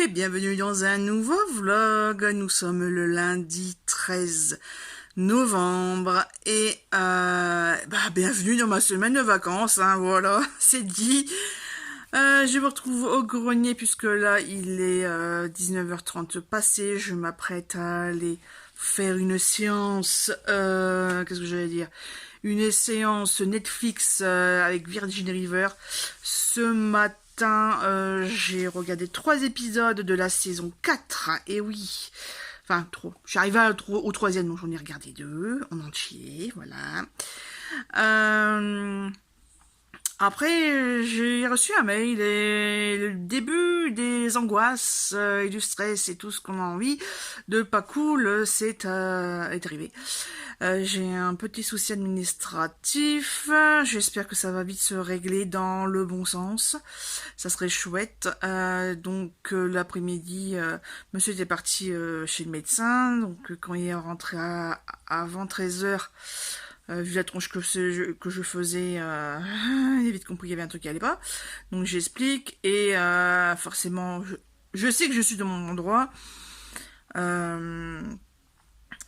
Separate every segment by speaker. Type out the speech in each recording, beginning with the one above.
Speaker 1: et bienvenue dans un nouveau vlog. Nous sommes le lundi 13 novembre et bienvenue dans ma semaine de vacances, hein, voilà, c'est dit. Je vous retrouve au grenier puisque là il est 19h30 passé. Je m'apprête à aller faire une séance, qu'est-ce que j'allais dire, une séance Netflix avec Virgin River. Ce matin, j'ai regardé 3 épisodes de la saison 4, et oui, enfin, trop. Je suis arrivée au 3e, donc j'en ai regardé 2 en entier, voilà. Après, j'ai reçu un mail et le début des angoisses et du stress et tout ce qu'on a envie de pas cool, c'est arrivé. J'ai un petit souci administratif. J'espère que ça va vite se régler dans le bon sens. Ça serait chouette. Donc l'après-midi, monsieur était parti chez le médecin. Donc quand il est rentré avant 13h, vu la tronche que je faisais, il a vite compris qu'il y avait un truc qui allait pas. Donc j'explique et forcément, je sais que je suis dans mon endroit.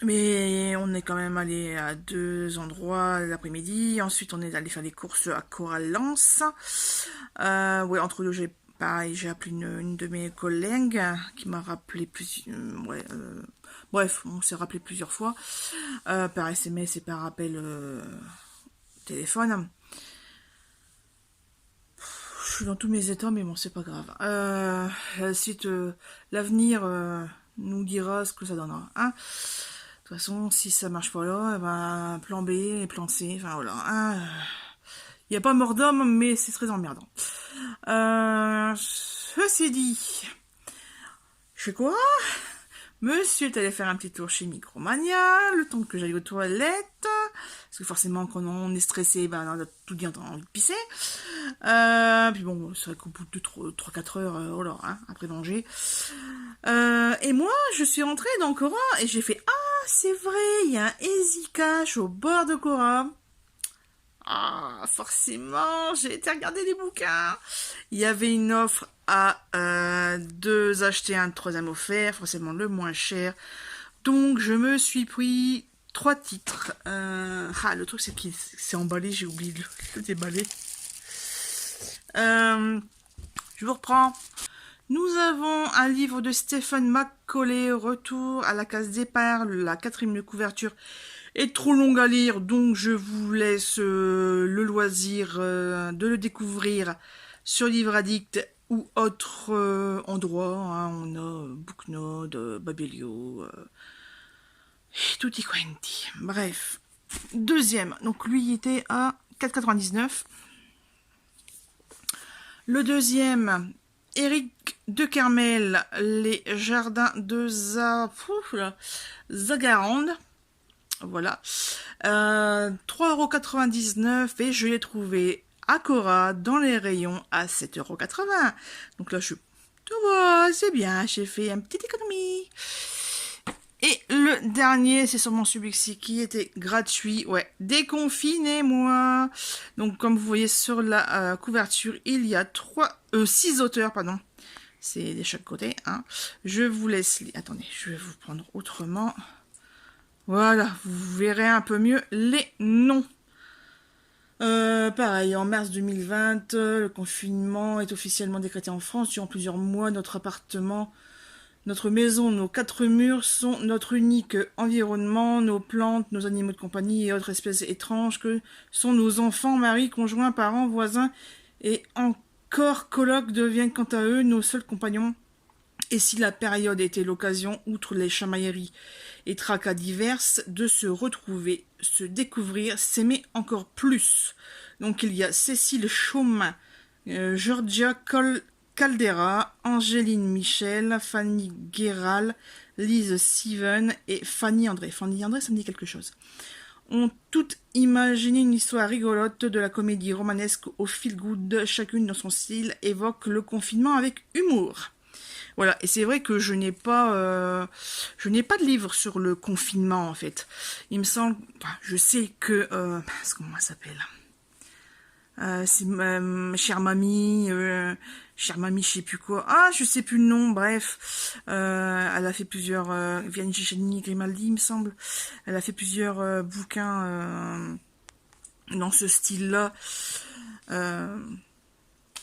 Speaker 1: Mais on est quand même allé à 2 endroits l'après-midi. Ensuite, on est allé faire des courses à Coral-Lens. Ouais, entre deux, j'ai appelé une de mes collègues qui m'a rappelé bref, on s'est rappelé plusieurs fois par SMS et par appel téléphone. Je suis dans tous mes états, mais bon, c'est pas grave. Ensuite, l'avenir nous dira ce que ça donnera, hein. De toute façon, si ça marche pas là, ben, plan B et plan C, enfin voilà. Il n'y a pas mort d'homme, mais c'est très emmerdant. Ceci dit, je fais quoi? Monsieur est allé faire un petit tour chez Micromania, le temps que j'aille aux toilettes, parce que forcément quand on est stressé, ben, on a tout dit, on a envie de pisser. Puis bon, c'est vrai qu'au bout de 3-4 heures, voilà, hein, après manger. Et moi, je suis rentrée dans Cora et j'ai fait « Ah, c'est vrai, il y a un Easy Cash au bord de Cora. » Ah, forcément, j'ai été regarder les bouquins. Il y avait une offre à 2 achetés, un 3e offert, forcément le moins cher. Donc, je me suis pris 3 titres. Le truc, c'est qu'il s'est emballé, j'ai oublié de le déballer. Je vous reprends. Nous avons un livre de Stephen Macaulay, Retour à la case départ, la 4e couverture est trop longue à lire, donc je vous laisse le loisir de le découvrir sur Livre Addict ou autre endroit, hein. On a Booknode, Babelio, et tutti quanti. Bref. 2e, donc lui il était à 4,99. Le 2e, Éric de Kermel, Les Jardins de Zagarande. Voilà. 3,99 € et je l'ai trouvé à Cora dans les rayons à 7,80 €. Donc là, tu vois, c'est bien, j'ai fait une petite économie. Et le dernier, c'est sûrement celui-ci qui était gratuit. Ouais, déconfinez-moi. Donc, comme vous voyez sur la couverture, il y a 6 auteurs, pardon. C'est de chaque côté, hein. Je vous laisse lire. Attendez, je vais vous prendre autrement. Voilà, vous verrez un peu mieux les noms. Pareil, en mars 2020, le confinement est officiellement décrété en France. Durant plusieurs mois, notre appartement, notre maison, nos 4 murs sont notre unique environnement. Nos plantes, nos animaux de compagnie et autres espèces étranges que sont nos enfants, maris, conjoints, parents, voisins et encore colocs deviennent quant à eux nos seuls compagnons. Et si la période était l'occasion, outre les chamailleries et tracas diverses, de se retrouver, se découvrir, s'aimer encore plus. Donc il y a Cécile Chaumin, Georgia Caldera, Angéline Michel, Fanny Guéral, Lise Steven et Fanny André. Fanny André, ça me dit quelque chose. Ont toutes imaginé une histoire rigolote de la comédie romanesque au feel-good, chacune dans son style évoque le confinement avec humour. Voilà, et c'est vrai que je n'ai pas de livre sur le confinement, en fait. Il me semble, je sais que, comment ça s'appelle ? C'est chère mamie, je sais plus quoi. Ah, je sais plus le nom, bref. Elle a fait plusieurs... Vianney Grimaldi, il me semble. Elle a fait plusieurs bouquins dans ce style-là. Euh,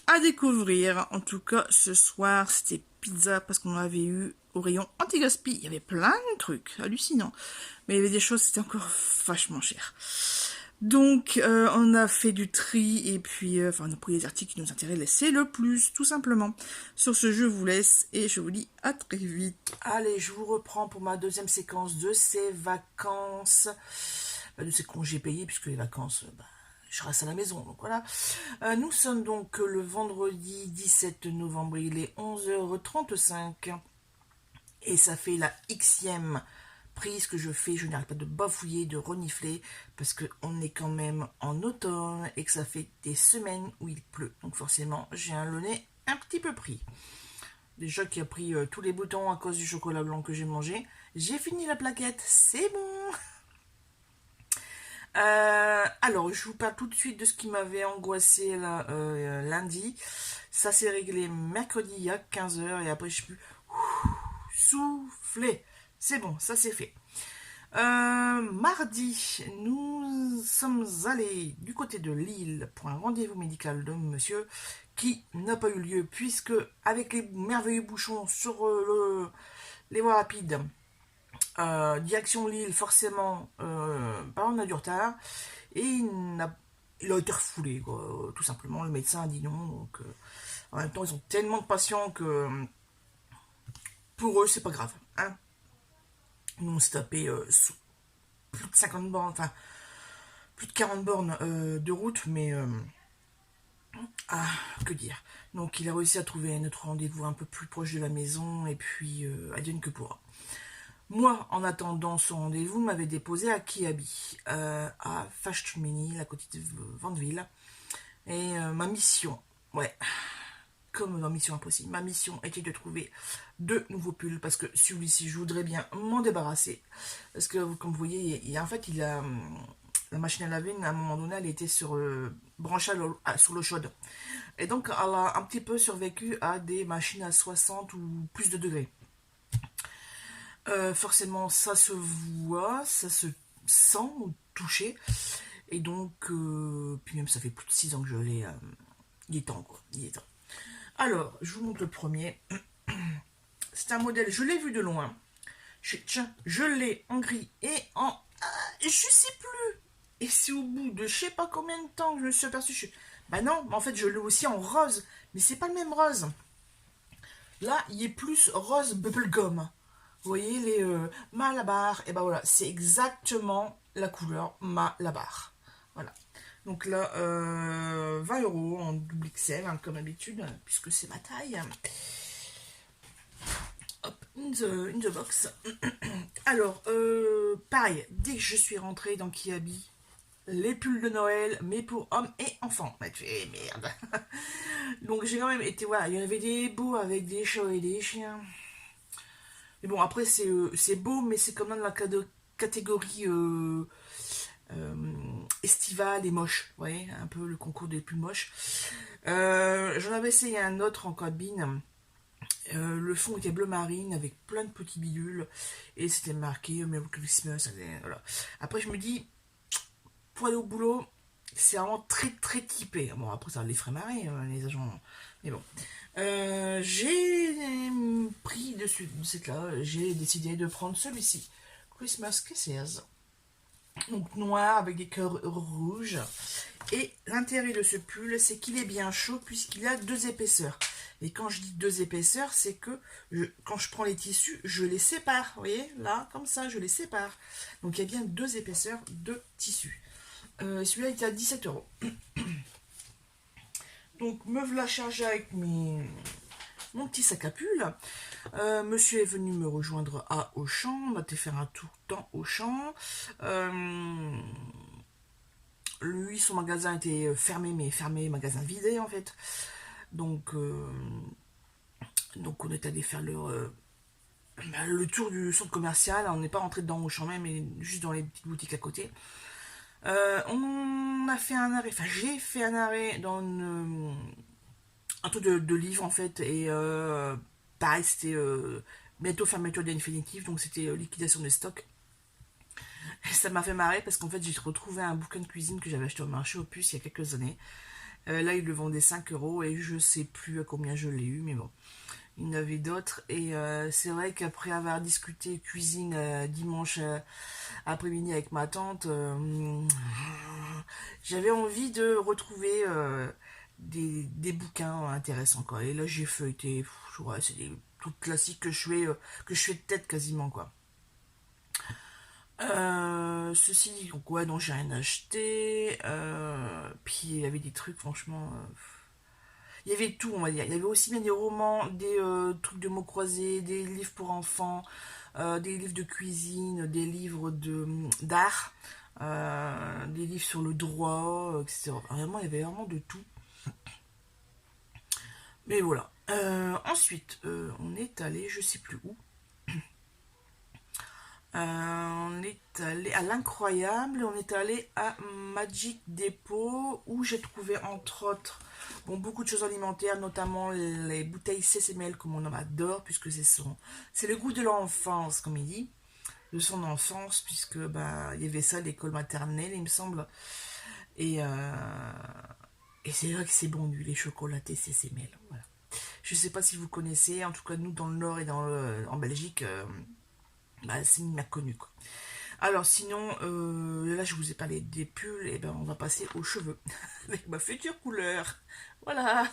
Speaker 1: à découvrir. En tout cas, ce soir, c'était pizza parce qu'on avait eu au rayon anti-gaspi. Il y avait plein de trucs hallucinants. Mais il y avait des choses, c'était encore vachement cher. Donc, on a fait du tri et puis, on a pris les articles qui nous intéressaient le plus, tout simplement. Sur ce, je vous laisse et je vous dis à très vite. Allez, je vous reprends pour ma deuxième séquence de ces vacances, de ces congés payés, puisque les vacances, je reste à la maison, donc voilà. Nous sommes donc le vendredi 17 novembre, il est 11h35 et ça fait la xème prise que je fais, je n'arrête pas de bafouiller, de renifler, parce qu'on est quand même en automne et que ça fait des semaines où il pleut. Donc forcément, j'ai le nez un petit peu pris. Déjà qui a pris tous les boutons à cause du chocolat blanc que j'ai mangé. J'ai fini la plaquette, c'est bon. Alors, je vous parle tout de suite de ce qui m'avait angoissé là, lundi. Ça s'est réglé mercredi à 15h et après je peux souffler. C'est bon, ça c'est fait. Mardi, nous sommes allés du côté de Lille pour un rendez-vous médical de monsieur qui n'a pas eu lieu puisque avec les merveilleux bouchons sur les voies rapides, direction Lille, forcément, on a du retard et il a été refoulé, quoi, tout simplement. Le médecin a dit non, donc en même temps, ils ont tellement de patients que pour eux, c'est pas grave. Hein. Nous, on s'est tapé plus de 50 bornes, enfin, plus de 40 bornes de route, mais que dire. Donc, il a réussi à trouver notre rendez-vous un peu plus proche de la maison, et puis, advienne que pourra. Moi, en attendant ce rendez-vous, m'avait déposé à Kiabi, à Fachtumini, à côté de Vandeville. Et ma mission, ouais, comme dans Mission Impossible, ma mission était de trouver de nouveaux pulls parce que celui-ci, je voudrais bien m'en débarrasser. Parce que, comme vous voyez, en fait, la machine à laver, à un moment donné, elle était branchée sur l'eau chaude. Et donc, elle a un petit peu survécu à des machines à 60 ou plus de degrés. Forcément, ça se voit, ça se sent ou touché. Et donc, puis même, ça fait plus de 6 ans que je l'ai. Il est temps, quoi. Il est temps. Alors, je vous montre le premier. C'est un modèle, je l'ai vu de loin. Tiens, je l'ai en gris et en... je sais plus. Et c'est au bout de je sais pas combien de temps que je me suis aperçu. Bah non, mais en fait, je l'ai aussi en rose. Mais c'est pas le même rose. Là, il est plus rose bubblegum. Vous voyez les Malabar. Et ben voilà, c'est exactement la couleur Malabar. Voilà. Donc là, 20 € en double XL, hein, comme d'habitude, puisque c'est ma taille. Hop, in the box. Alors, pareil, dès que je suis rentrée dans Kiabi, les pulls de Noël, mais pour hommes et enfants. Mais tu es merde. Donc j'ai quand même été, voilà, il y en avait des beaux avec des chats et des chiens. Mais bon, après, c'est beau, mais c'est quand même la catégorie estivale et moche. Vous voyez, un peu le concours des plus moches. J'en avais essayé un autre en cabine. Le fond était bleu marine avec plein de petits bidules et c'était marqué Merry Christmas. Voilà. Après, je me dis, pour aller au boulot, c'est vraiment très très typé. Bon, après, ça les ferait marrer, les agents. Mais bon. J'ai pris dessus, c'est là, j'ai décidé de prendre celui-ci. Christmas Kisses. Donc noir avec des cœurs rouges. Et l'intérêt de ce pull, c'est qu'il est bien chaud puisqu'il a 2 épaisseurs. Et quand je dis 2 épaisseurs, c'est que quand je prends les tissus, je les sépare. Vous voyez, là, comme ça, je les sépare. Donc il y a bien 2 épaisseurs de tissu. Celui-là, il était à 17 €. Donc me voilà chargé avec mon petit sac à pull. Monsieur est venu me rejoindre à Auchan. On a été faire un tour dans Auchan. Lui, son magasin était fermé, mais fermé, magasin vidé en fait. Donc on est allé faire le tour du centre commercial. On n'est pas rentré dedans Auchan même, mais juste dans les petites boutiques à côté. On a fait un arrêt, enfin j'ai fait un arrêt dans un truc de livre en fait, et pareil, c'était bientôt fermeture définitive, donc c'était liquidation des stocks. Et ça m'a fait marrer parce qu'en fait j'ai retrouvé un bouquin de cuisine que j'avais acheté au marché aux puces il y a quelques années. Là il le vendait 5 € et je sais plus à combien je l'ai eu, mais bon. Il y en avait d'autres, et c'est vrai qu'après avoir discuté cuisine dimanche après-midi avec ma tante, j'avais envie de retrouver des bouquins intéressants, quoi. Et là j'ai feuilleté, ouais, c'est des trucs classiques que je fais de tête quasiment, quoi. Ceci dit, donc ouais, non, j'ai rien acheté. Puis il y avait des trucs, franchement. Il y avait tout, on va dire. Il y avait aussi bien des romans, des trucs de mots croisés, des livres pour enfants, des livres de cuisine, des livres d'art, des livres sur le droit, etc. Vraiment, il y avait vraiment de tout. Mais voilà. Ensuite, on est allé, je sais plus où. On est allé à l'incroyable, on est allé à Magic Depot où j'ai trouvé entre autres bon, beaucoup de choses alimentaires, notamment les bouteilles CCML comme on en adore, puisque c'est le goût de l'enfance, comme il dit, de son enfance, puisque bah, il y avait ça à l'école maternelle, il me semble. Et, euh, et c'est vrai que c'est bon, lui, les chocolatés CCML. Voilà. Je sais pas si vous connaissez, en tout cas nous dans le Nord et en Belgique, bah, c'est une marque connue, quoi. Alors sinon, là je vous ai parlé des pulls, et ben on va passer aux cheveux avec ma future couleur. Voilà,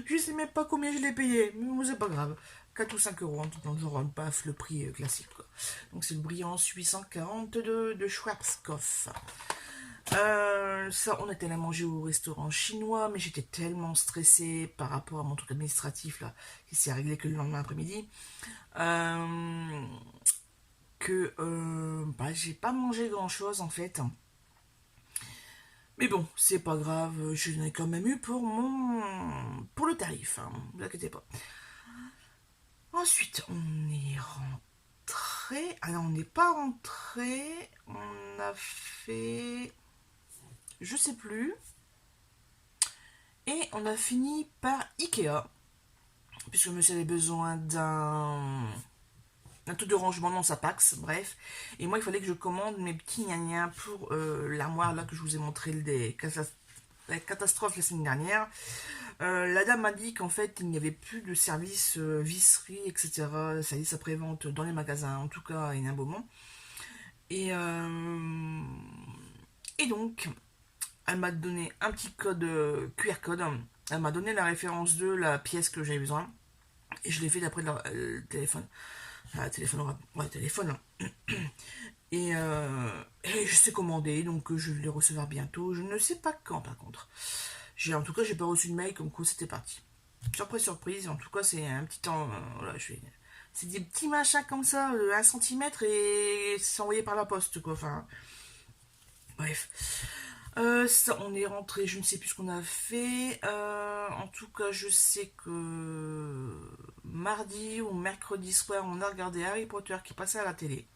Speaker 1: je sais même pas combien je l'ai payé, mais bon, c'est pas grave. 4 ou 5 € en tout cas, je rentre pas le prix classique, quoi. Donc c'est le Brillance 840 de Schwarzkopf. Ça, on était allé manger au restaurant chinois, mais j'étais tellement stressée par rapport à mon truc administratif là, qui s'est réglé que le lendemain après-midi. Euh, que bah, j'ai pas mangé grand chose en fait. Mais bon, c'est pas grave, je l'ai quand même eu pour le tarif, hein, ne vous inquiétez pas. Ensuite, on est rentré. Ah non, on n'est pas rentré. On a fait. Je sais plus. Et on a fini par Ikea. Puisque monsieur avait besoin d'un truc de rangement dans sa Pax, bref. Et moi, il fallait que je commande mes petits gnagnas pour l'armoire là que je vous ai montré la catastrophe la semaine dernière. La dame m'a dit qu'en fait, il n'y avait plus de service visserie, etc. Service après-vente dans les magasins, en tout cas, il y a un moment. Et, euh, et donc, elle m'a donné un petit code QR code. Elle m'a donné la référence de la pièce que j'avais besoin. Et je l'ai fait d'après le téléphone. Téléphone, ouais, téléphone. Et je sais commander, donc je vais les recevoir bientôt. Je ne sais pas quand, par contre. En tout cas, j'ai pas reçu de mail comme quoi c'était parti. Surprise, surprise. En tout cas, c'est un petit temps. Voilà, c'est des petits machins comme ça, 1 centimètre, et c'est envoyé par la poste, quoi. Enfin, bref. Ça, on est rentré, je ne sais plus ce qu'on a fait. En tout cas, je sais que mardi ou mercredi soir, on a regardé Harry Potter qui passait à la télé.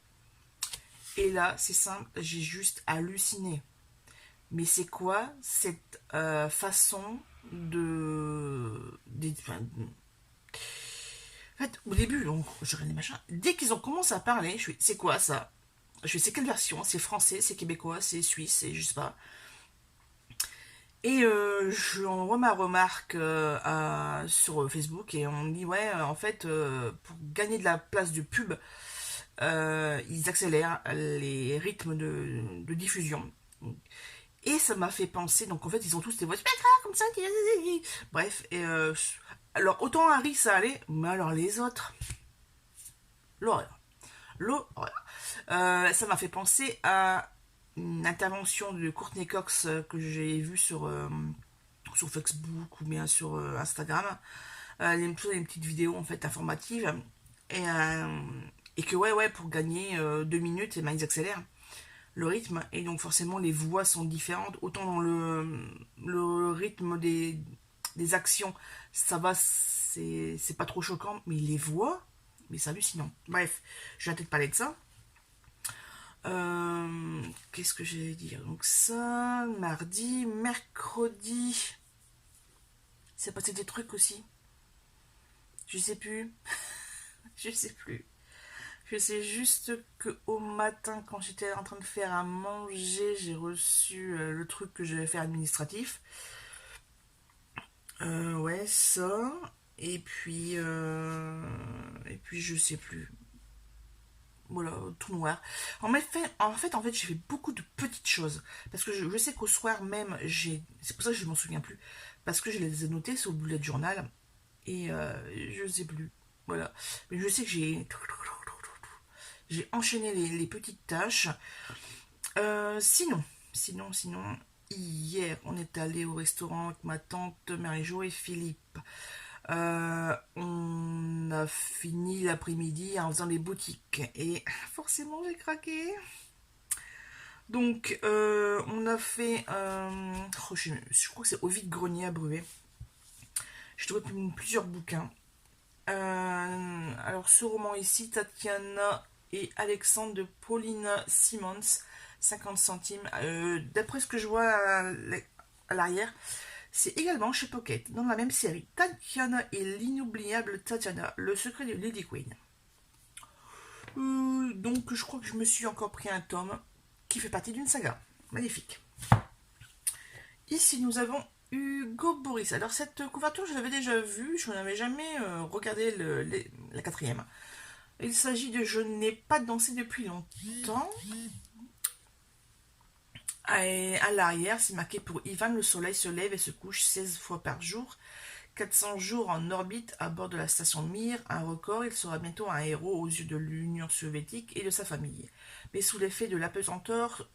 Speaker 1: Et là, c'est simple, j'ai juste halluciné. Mais c'est quoi cette façon enfin, en fait, au début, donc, je regarde les machins. Dès qu'ils ont commencé à parler, je suis, c'est quoi ça? Je suis, c'est quelle version? C'est français, c'est québécois, c'est suisse, c'est je sais pas. Et j'envoie ma remarque sur Facebook et on me dit ouais, en fait, pour gagner de la place de pub, ils accélèrent les rythmes de diffusion. Et ça m'a fait penser, donc en fait, ils ont tous des voix comme ça. Bref, et alors autant Harry ça allait, mais alors les autres, l'horreur. L'horreur. Ça m'a fait penser à une intervention de Courtney Cox que j'ai vue sur Facebook ou bien sur Instagram. Elle me faisait une petite vidéo en fait informative. Et, euh, et que ouais, pour gagner 2 minutes, et ben, ils accélèrent le rythme. Et donc forcément, les voix sont différentes. Autant dans le rythme des actions, ça va, c'est pas trop choquant. Mais les voix, mais c'est hallucinant. Bref, je vais peut-être parler de ça. Qu'est-ce que j'allais dire? Donc ça, mardi, mercredi, c'est passé des trucs aussi. Je sais plus. Je sais plus. Je sais juste que au matin, quand j'étais en train de faire à manger, j'ai reçu le truc que je vais faire administratif. Ouais, ça. Et puis je sais plus. Voilà, tout noir. En fait, j'ai fait beaucoup de petites choses. Parce que je sais qu'au soir même, c'est pour ça que je m'en souviens plus. Parce que je les ai notés sur le bullet journal. Et je sais plus. Voilà. Mais je sais que j'ai enchaîné les petites tâches. Sinon, hier, on est allé au restaurant avec ma tante Marie-Jo et Philippe. On a fini l'après-midi en faisant les boutiques. Et forcément, j'ai craqué. Donc, on a fait... je crois que c'est au vide-grenier à Brevet. J'ai trouvé plusieurs bouquins. Alors, ce roman ici, Tatiana et Alexandre de Pauline Simons, 50 centimes. D'après ce que je vois à l'arrière, c'est également chez Pocket, dans la même série. Tatiana et l'inoubliable Tatiana, le secret de Lady Queen. Donc, je crois que je me suis encore pris un tome qui fait partie d'une saga. Magnifique. Ici, nous avons Hugo Boris. Alors, cette couverture, je l'avais déjà vue. Je n'avais jamais regardé la quatrième. Il s'agit de Je n'ai pas dansé depuis longtemps. Et à l'arrière, c'est marqué pour Ivan, le soleil se lève et se couche 16 fois par jour. 400 jours en orbite à bord de la station Mir, un record, il sera bientôt un héros aux yeux de l'Union soviétique et de sa famille. Mais sous l'effet de l'apesanteur,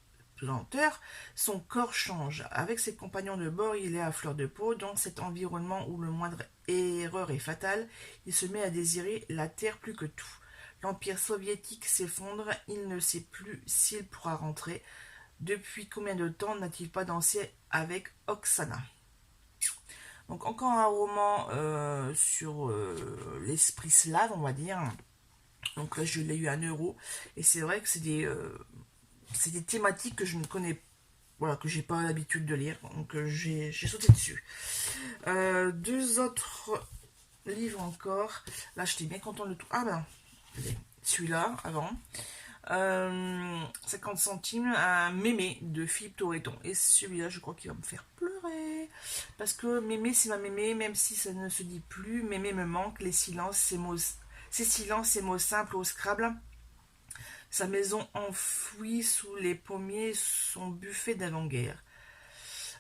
Speaker 1: son corps change. Avec ses compagnons de bord, il est à fleur de peau. Dans cet environnement où le moindre erreur est fatale, il se met à désirer la terre plus que tout. L'Empire soviétique s'effondre, il ne sait plus s'il pourra rentrer. Depuis combien de temps n'a-t-il pas dansé avec Oksana? Donc encore un roman sur l'esprit slave, on va dire. Donc là, je l'ai eu à 1 euro. Et c'est vrai que c'est des thématiques que je ne connais pas. Voilà, que j'ai pas l'habitude de lire, donc j'ai sauté dessus. 2 autres livres encore. Là, j'étais bien content de tout. Ah ben, celui-là, avant. 50 centimes, un mémé de Philippe Torreton. Et celui-là, je crois qu'il va me faire pleurer. Parce que mémé, c'est ma mémé, même si ça ne se dit plus. Mémé me manque, les silences, ces silences, ces mots simples au Scrabble. Sa maison enfouie sous les pommiers, son buffet d'avant-guerre.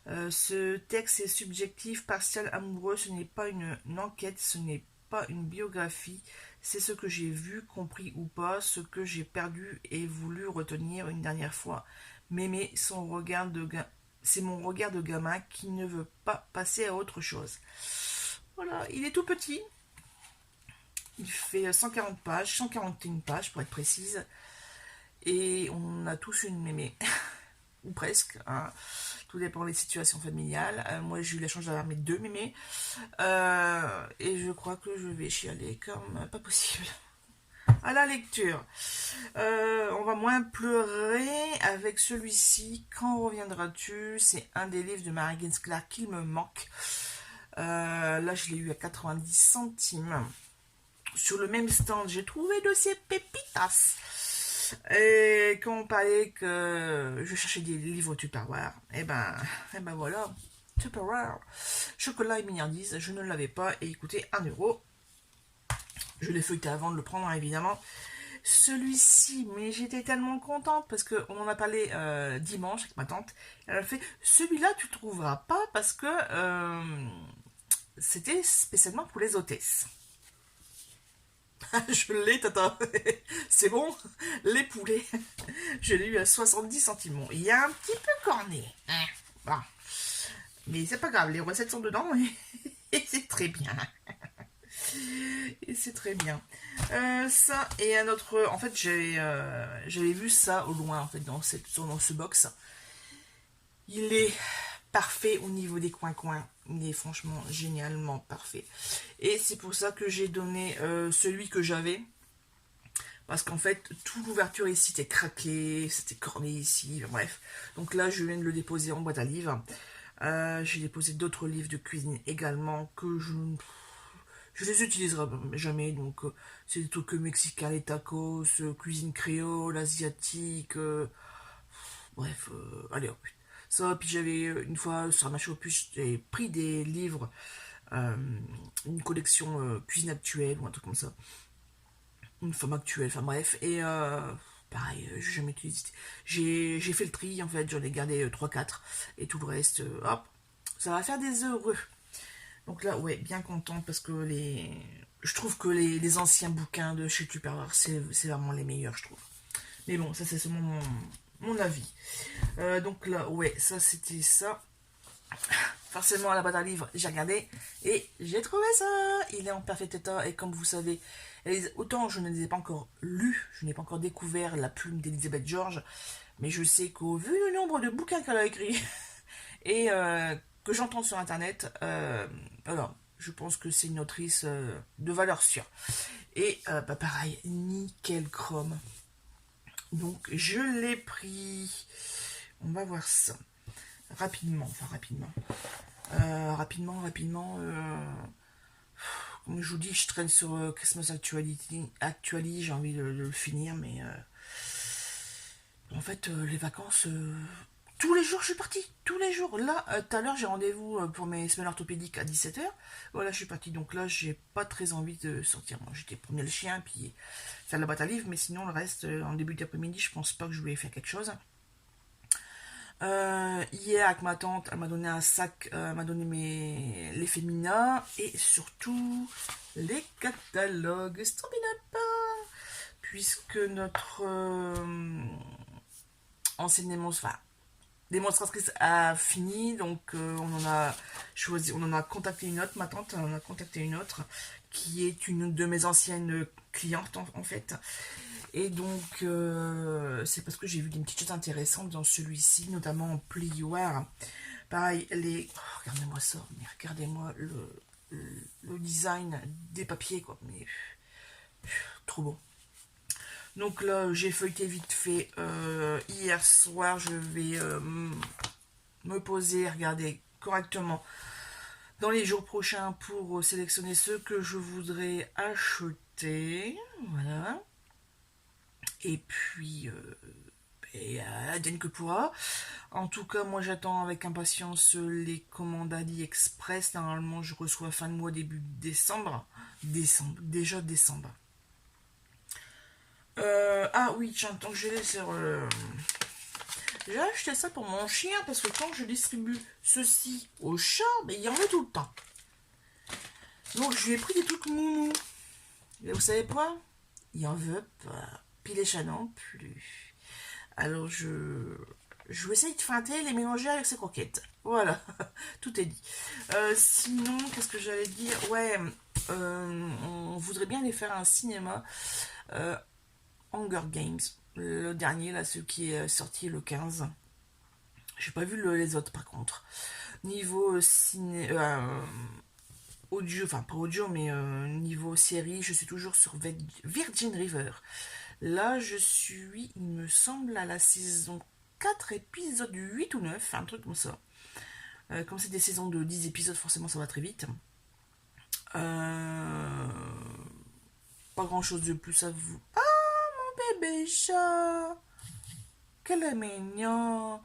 Speaker 1: Ce texte est subjectif, partial, amoureux, ce n'est pas une enquête, ce n'est pas une biographie, c'est ce que j'ai vu, compris ou pas, ce que j'ai perdu et voulu retenir une dernière fois. M'aimer, c'est mon regard de gamin qui ne veut pas passer à autre chose. Voilà, il est tout petit, il fait 140 pages, 141 pages pour être précise, et on a tous une mémé, ou presque, hein. Tout dépend des situations familiales. Moi, j'ai eu la chance d'avoir mes 2 mémés. Et je crois que je vais chialer comme pas possible. À la lecture. On va moins pleurer avec celui-ci. Quand reviendras-tu? C'est un des livres de Mary Clark qui me manque. Là, je l'ai eu à 90 centimes. Sur le même stand, j'ai trouvé de ces pépitas. Et quand on parlait que je cherchais des livres Tupperware, et ben voilà, Tupperware, chocolat et milliardise, je ne l'avais pas, et écoutez, 1 euro. Je l'ai feuilleté avant de le prendre, évidemment. Celui-ci, mais j'étais tellement contente parce qu'on en a parlé dimanche avec ma tante. Elle a fait, celui-là tu trouveras pas parce que c'était spécialement pour les hôtesses. Je l'ai, tata. C'est bon. Les poulets. Je l'ai eu à 70 centimes. Bon, il y a un petit peu corné. Bon. Mais c'est pas grave, les recettes sont dedans et c'est très bien. Et c'est très bien. Ça et un autre. En fait, j'avais vu ça au loin, en fait, dans ce box. Il est parfait au niveau des coins-coins. Il est franchement génialement parfait. Et c'est pour ça que j'ai donné celui que j'avais. parce qu'en fait, toute l'ouverture ici était craquée, c'était corné ici, bref. Donc là, je viens de le déposer en boîte à livres. J'ai déposé d'autres livres de cuisine également que je les utiliserai jamais. Donc, c'est des trucs mexicains, les tacos, cuisine créole, asiatique, bref, allez hop. Ça, puis j'avais une fois sur ma Shopee, j'ai pris des livres, euh, une collection cuisine actuelle ou un truc comme ça, une femme actuelle, enfin bref, et pareil, j'ai jamais utilisé. J'ai fait le tri en fait, j'en ai gardé trois quatre et tout le reste, hop, ça va faire des heureux. Donc là, ouais, bien contente parce que je trouve que les anciens bouquins de chez Tupperware, c'est vraiment les meilleurs, je trouve. Mais bon, ça c'est seulement mon avis. Donc là, ouais, ça c'était ça. Forcément, à la boîte à livres, j'ai regardé et j'ai trouvé ça. Il est en parfait état et comme vous savez, autant je ne les ai pas encore lus, je n'ai pas encore découvert la plume d'Elizabeth George, mais je sais qu'au vu du nombre de bouquins qu'elle a écrits et que j'entends sur internet, alors je pense que c'est une autrice de valeur sûre. Et bah pareil, nickel chrome. Donc je l'ai pris. On va voir ça. Rapidement, enfin rapidement. Rapidement. Comme je vous dis, je traîne sur Christmas Actually, j'ai envie de le finir, mais en fait, les vacances, tous les jours je suis partie, tous les jours. Là, tout à l'heure, j'ai rendez-vous pour mes semaines orthopédiques à 17h. Voilà, je suis partie, donc là, j'ai pas très envie de sortir. Moi, j'étais promener le chien, puis faire la boîte à livres, mais sinon, le reste, en début d'après-midi, je pense pas que je voulais faire quelque chose. Hier avec ma tante, elle m'a donné un sac, elle m'a donné les féminins et surtout les catalogues Stropinap, puisque notre ancienne démonstratrice a fini, donc on en a choisi, on en a contacté une autre, ma tante en a contacté une autre qui est une de mes anciennes clientes en fait. Et donc, c'est parce que j'ai vu des petites choses intéressantes dans celui-ci, notamment en plioir. Pareil, regardez-moi ça, mais regardez-moi le design des papiers, quoi. Mais trop beau. Donc là, j'ai feuilleté vite fait. Hier soir, je vais me poser, regarder correctement dans les jours prochains pour sélectionner ceux que je voudrais acheter. Voilà. Et puis, advienne que pourra. En tout cas, moi j'attends avec impatience les commandes AliExpress. Normalement, je reçois fin de mois, début décembre. Déjà décembre. Ah oui, j'entends que j'ai sur. J'ai acheté ça pour mon chien parce que quand je distribue ceci au chat, mais il y en a tout le temps. Donc je lui ai pris des trucs moumou. Et vous savez quoi? Il en veut pas. Puis les chats non plus. Alors je vais essayer de feinter, les mélanger avec ses croquettes. Voilà, tout est dit. Sinon, qu'est-ce que j'allais dire? Ouais, on voudrait bien aller faire un cinéma Hunger Games. Le dernier, là, celui qui est sorti le 15. J'ai pas vu les autres par contre. Niveau ciné, audio, enfin pas audio, mais niveau série, je suis toujours sur Virgin River. Là, je suis, il me semble, à la saison 4, épisode 8 ou 9, un truc comme ça. Comme c'est des saisons de 10 épisodes, forcément ça va très vite. Pas grand chose de plus à vous. Ah, mon bébé chat! Quel est mignon!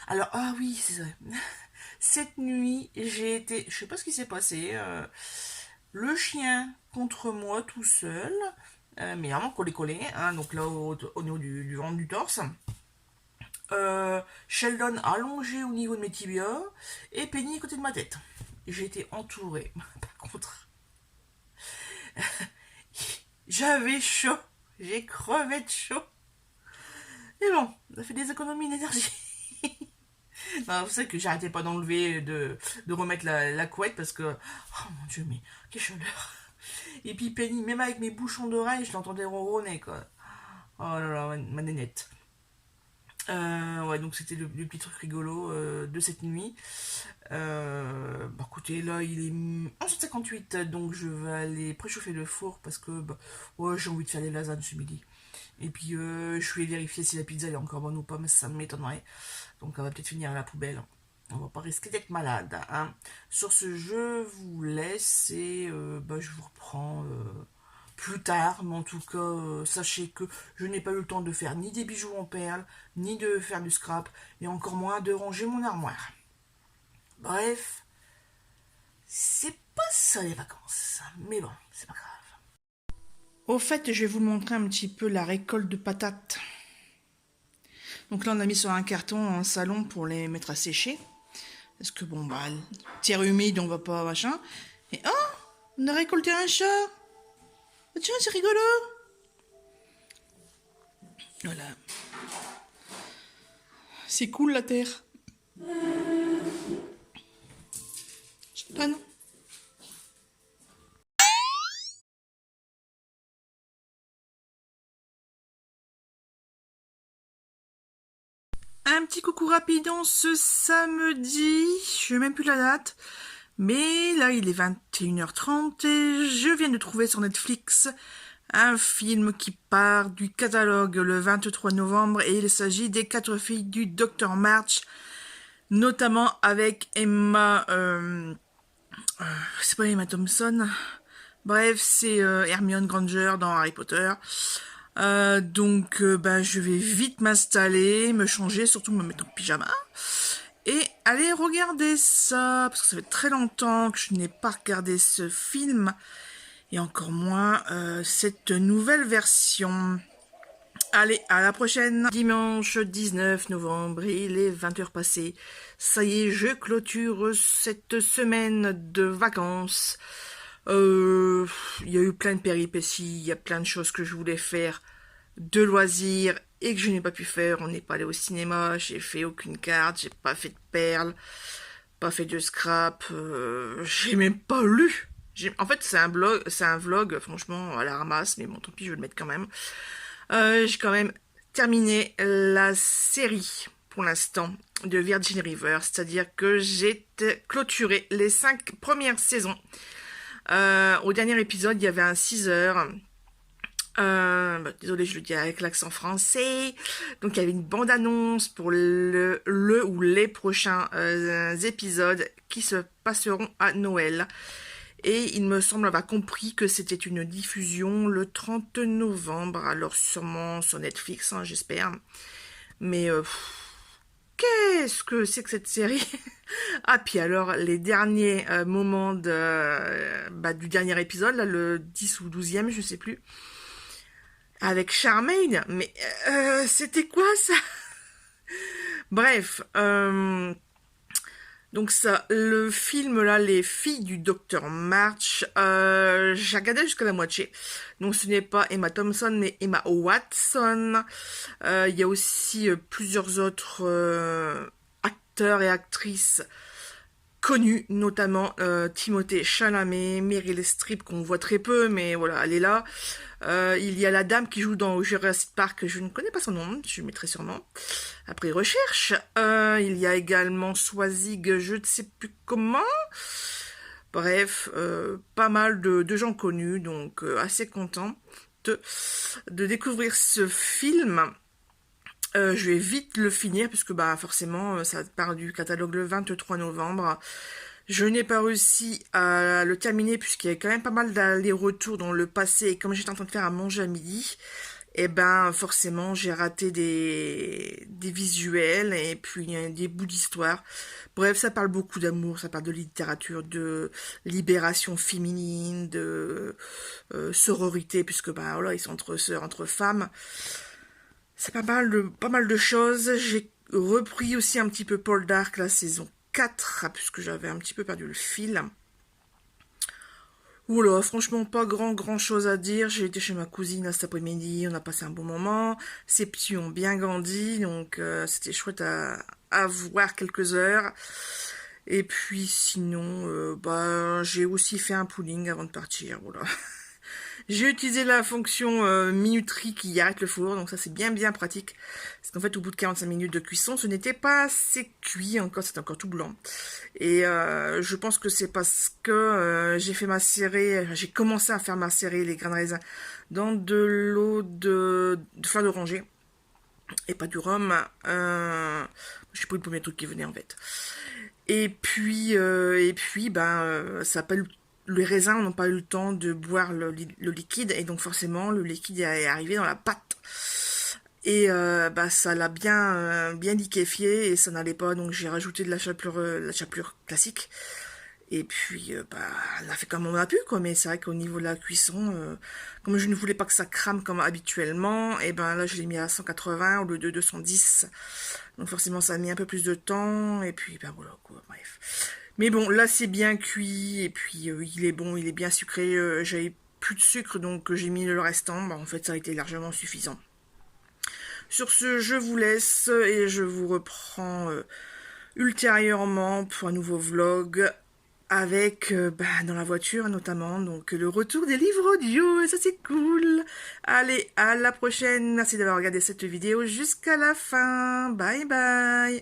Speaker 1: Alors, ah oui, c'est vrai. Cette nuit, j'ai été. Je sais pas ce qui s'est passé. Le chien contre moi tout seul. Mais vraiment collé, hein, donc là au niveau du ventre du torse. Sheldon allongé au niveau de mes tibias et Penny à côté de ma tête. J'ai été entourée. Par contre, j'avais chaud. J'ai crevé de chaud. Mais bon, ça fait des économies d'énergie. Non, vous savez que j'arrêtais pas d'enlever, de remettre la couette parce que. Oh mon dieu, mais quelle chaleur! Et puis Penny, même avec mes bouchons d'oreille, je l'entendais ronronner quoi. Oh là là, ma nénette. Ouais, donc c'était le petit truc rigolo de cette nuit. Bah écoutez, là il est 11h58, donc je vais aller préchauffer le four parce que bah, ouais, j'ai envie de faire des lasagnes ce midi. Et puis je vais vérifier si la pizza elle est encore bonne ou pas, mais ça m'étonnerait. Donc on va peut-être finir à la poubelle. On va pas risquer d'être malade, hein. Sur ce, je vous laisse et bah, je vous reprends plus tard. Mais en tout cas, sachez que je n'ai pas eu le temps de faire ni des bijoux en perles, ni de faire du scrap, et encore moins de ranger mon armoire. Bref, c'est pas ça les vacances. Mais bon, c'est pas grave. Au fait, je vais vous montrer un petit peu la récolte de patates. Donc là, on a mis sur un carton en salon pour les mettre à sécher. Parce que bon, bah, terre humide, on va pas, machin. Et oh, on a récolté un chat. Oh, tiens, c'est rigolo. Voilà. C'est cool la terre. Antoine. Un petit coucou rapidon ce samedi, je sais même plus la date, mais là il est 21h30 et je viens de trouver sur Netflix un film qui part du catalogue le 23 novembre et il s'agit des 4 filles du Dr March, notamment avec Emma, c'est pas Emma Thompson, bref c'est Hermione Granger dans Harry Potter. Donc bah, je vais vite m'installer, me changer, surtout me mettre en pyjama et aller regarder ça parce que ça fait très longtemps que je n'ai pas regardé ce film et encore moins cette nouvelle version. Allez, à la prochaine. Dimanche 19 novembre, il est 20h passées. Ça y est, je clôture cette semaine de vacances. Il y a eu plein de péripéties, il y a plein de choses que je voulais faire de loisirs et que je n'ai pas pu faire. On n'est pas allé au cinéma, j'ai fait aucune carte, j'ai pas fait de perles, pas fait de scrap, j'ai même pas lu. En fait, c'est un vlog, franchement, à la ramasse, mais bon, tant pis, je vais le mettre quand même. J'ai quand même terminé la série, pour l'instant, de Virgin River, c'est-à-dire que j'ai clôturé les 5 premières saisons. Au dernier épisode, il y avait un 6 heures. Bah, désolé, je le dis avec l'accent français. Donc, il y avait une bande-annonce pour le ou les prochains épisodes qui se passeront à Noël. Et il me semble avoir compris que c'était une diffusion le 30 novembre. Alors, sûrement sur Netflix, hein, j'espère. Mais qu'est-ce que c'est que cette série? Ah, puis alors, les derniers moments du dernier épisode, là, le 10 ou 12e, je sais plus, avec Charmaine, mais c'était quoi ça? Bref, donc ça, le film là, Les filles du Docteur March, j'ai regardé jusqu'à la moitié. Donc ce n'est pas Emma Thompson, mais Emma Watson. Il y a aussi plusieurs autres acteurs et actrices connus, notamment Timothée Chalamet, Meryl Streep qu'on voit très peu, mais voilà, elle est là. Il y a la dame qui joue dans Jurassic Park, je ne connais pas son nom, je mettrai sûrement après recherche. Il y a également Swazig, je ne sais plus comment. Bref, pas mal de gens connus, donc assez content de découvrir ce film. Je vais vite le finir puisque bah forcément ça part du catalogue le 23 novembre. Je n'ai pas réussi à le terminer puisqu'il y avait quand même pas mal d'allers-retours dans le passé et comme j'étais en train de faire à manger à midi, et ben forcément j'ai raté des visuels et puis des bouts d'histoire. Bref, ça parle beaucoup d'amour, ça parle de littérature, de libération féminine, de sororité puisque bah voilà, ils sont entre sœurs, entre femmes. C'est pas mal de choses. J'ai repris aussi un petit peu Paul Dark, la saison 4, puisque j'avais un petit peu perdu le fil. Oula, franchement, pas grand chose à dire. J'ai été chez ma cousine cet après-midi, on a passé un bon moment. Ces petits ont bien grandi, donc c'était chouette à voir quelques heures. Et puis sinon, bah j'ai aussi fait un pooling avant de partir, voilà. J'ai utilisé la fonction minuterie qui arrête le four, donc ça c'est bien pratique. Parce qu'en fait, au bout de 45 minutes de cuisson, ce n'était pas assez cuit encore, c'était encore tout blanc. Et je pense que c'est parce que j'ai commencé à faire macérer les grains de raisin dans de l'eau de fleur d'oranger et pas du rhum. Je sais pas le premier truc qui venait en fait. Ça a pas eu les raisins n'ont pas eu le temps de boire le liquide et donc forcément le liquide est arrivé dans la pâte et ça l'a bien liquéfié et ça n'allait pas, donc j'ai rajouté de la chapelure classique et puis elle a fait comme on a pu quoi, mais c'est vrai qu'au niveau de la cuisson, comme je ne voulais pas que ça crame comme habituellement, et ben là je l'ai mis à 180 au lieu de 210, donc forcément ça a mis un peu plus de temps et puis voilà quoi, bref. Mais bon, là c'est bien cuit et puis il est bon, il est bien sucré. J'avais plus de sucre donc j'ai mis le restant. En fait, ça a été largement suffisant. Sur ce, je vous laisse et je vous reprends ultérieurement pour un nouveau vlog avec dans la voiture notamment, donc le retour des livres audio, et ça c'est cool. Allez, à la prochaine. Merci d'avoir regardé cette vidéo jusqu'à la fin. Bye bye.